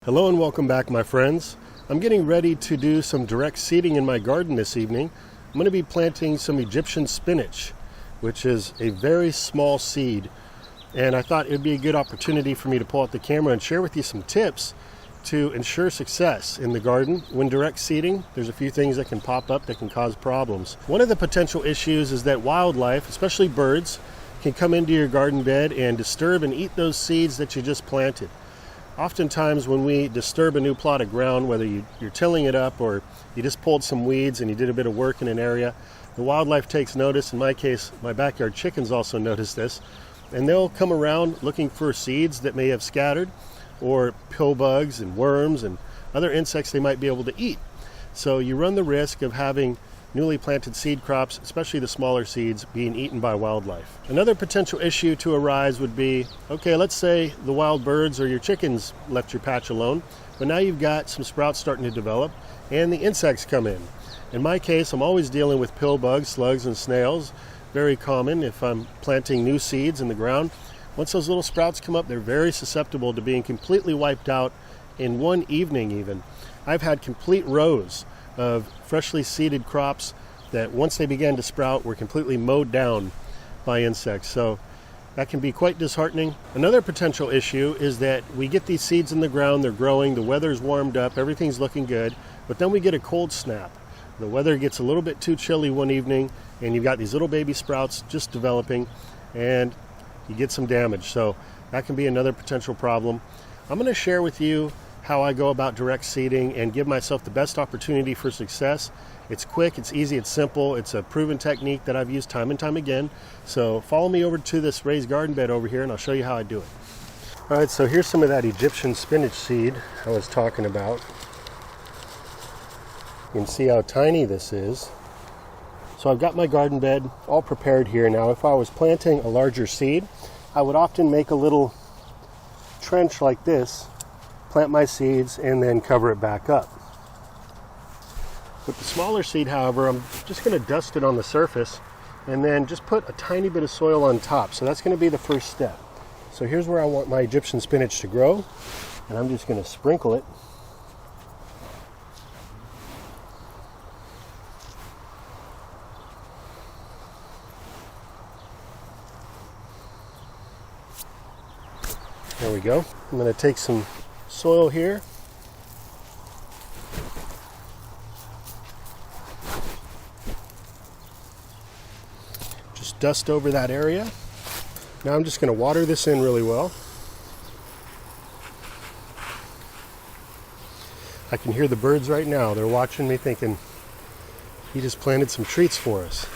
Hello and welcome back, my friends. I'm getting ready to do some direct seeding in my garden this evening. I'm going to be planting some Egyptian spinach, which is a very small seed. And I thought it would be a good opportunity for me to pull out the camera and share with you some tips to ensure success in the garden. When direct seeding, there's a few things that can pop up that can cause problems. One of the potential issues is that wildlife, especially birds, can come into your garden bed and disturb and eat those seeds that you just planted. Oftentimes when we disturb a new plot of ground, whether you're tilling it up or you just pulled some weeds and you did a bit of work in an area, the wildlife takes notice. In my case, my backyard chickens also notice this, and they'll come around looking for seeds that may have scattered, or pill bugs and worms and other insects they might be able to eat. So you run the risk of having newly planted seed crops, especially the smaller seeds, being eaten by wildlife. Another potential issue to arise would be, okay, let's say the wild birds or your chickens left your patch alone, but now you've got some sprouts starting to develop and the insects come in. In my case, I'm always dealing with pill bugs, slugs, and snails. Very common if I'm planting new seeds in the ground. Once those little sprouts come up, they're very susceptible to being completely wiped out in one evening even. I've had complete rows of freshly seeded crops that once they began to sprout were completely mowed down by insects. So that can be quite disheartening. Another potential issue is that we get these seeds in the ground, they're growing, the weather's warmed up, everything's looking good, but then we get a cold snap. The weather gets a little bit too chilly one evening and you've got these little baby sprouts just developing and you get some damage. So that can be another potential problem. I'm going to share with you how I go about direct seeding and give myself the best opportunity for success. It's quick, it's easy, it's simple, it's a proven technique that I've used time and time again. So follow me over to this raised garden bed over here and I'll show you how I do it. Alright, so here's some of that Egyptian spinach seed I was talking about. You can see how tiny this is. So I've got my garden bed all prepared here. Now if I was planting a larger seed, I would often make a little trench like this, plant my seeds, and then cover it back up. With the smaller seed, however, I'm just going to dust it on the surface and then just put a tiny bit of soil on top. So that's going to be the first step. So here's where I want my Egyptian spinach to grow, and I'm just going to sprinkle it. There we go. I'm going to take some soil here. Just dust over that area. Now I'm just going to water this in really well. I can hear the birds right now. They're watching me thinking, he just planted some treats for us.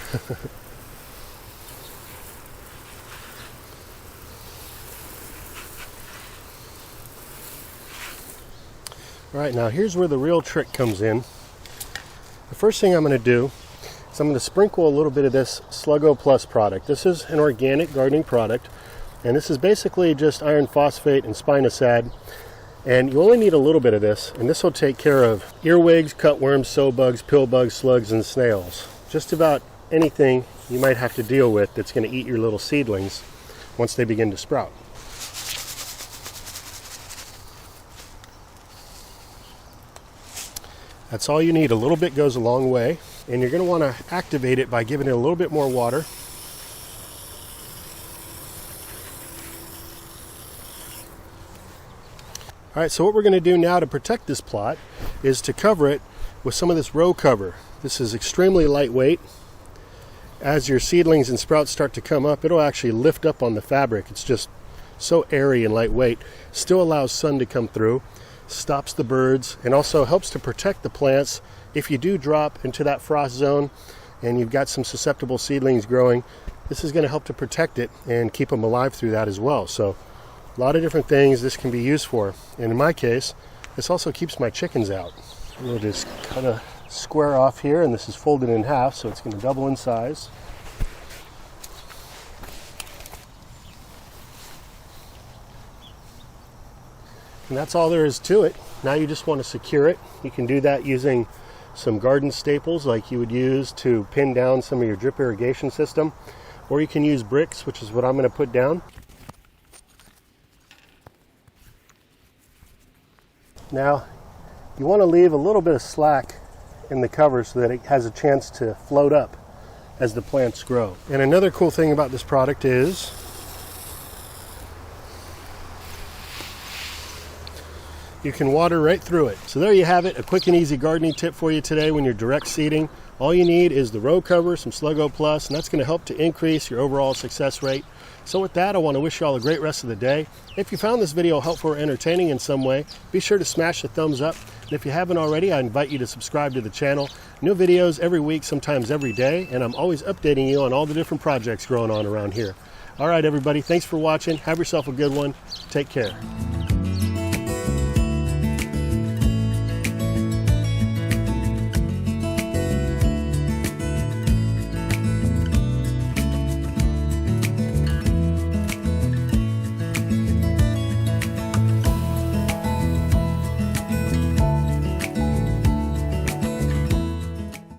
All right, now here's where the real trick comes in. The first thing I'm going to do is I'm going to sprinkle a little bit of this Sluggo Plus product. This is an organic gardening product, and this is basically just iron phosphate and spinosad. And you only need a little bit of this, and this will take care of earwigs, cutworms, sow bugs, pill bugs, slugs, and snails. Just about anything you might have to deal with that's going to eat your little seedlings once they begin to sprout. That's all you need. A little bit goes a long way, and you're going to want to activate it by giving it a little bit more water. All right, so what we're going to do now to protect this plot is to cover it with some of this row cover. This is extremely lightweight. As your seedlings and sprouts start to come up, it'll actually lift up on the fabric. It's just so airy and lightweight. Still allows sun to come through, stops the birds, and also helps to protect the plants. If you do drop into that frost zone and you've got some susceptible seedlings growing, this is going to help to protect it and keep them alive through that as well. So a lot of different things this can be used for. And in my case, this also keeps my chickens out. We'll just cut a square off here, and this is folded in half, so it's going to double in size. And that's all there is to it. Now you just want to secure it. You can do that using some garden staples like you would use to pin down some of your drip irrigation system, or you can use bricks, which is what I'm going to put down. Now, you want to leave a little bit of slack in the cover so that it has a chance to float up as the plants grow. And another cool thing about this product is you can water right through it. So there you have it, a quick and easy gardening tip for you today when you're direct seeding. All you need is the row cover, some Sluggo Plus, and that's going to help to increase your overall success rate. So with that, I want to wish you all a great rest of the day. If you found this video helpful or entertaining in some way, be sure to smash the thumbs up. And if you haven't already, I invite you to subscribe to the channel. New videos every week, sometimes every day, and I'm always updating you on all the different projects going on around here. All right, everybody, thanks for watching. Have yourself a good one. Take care.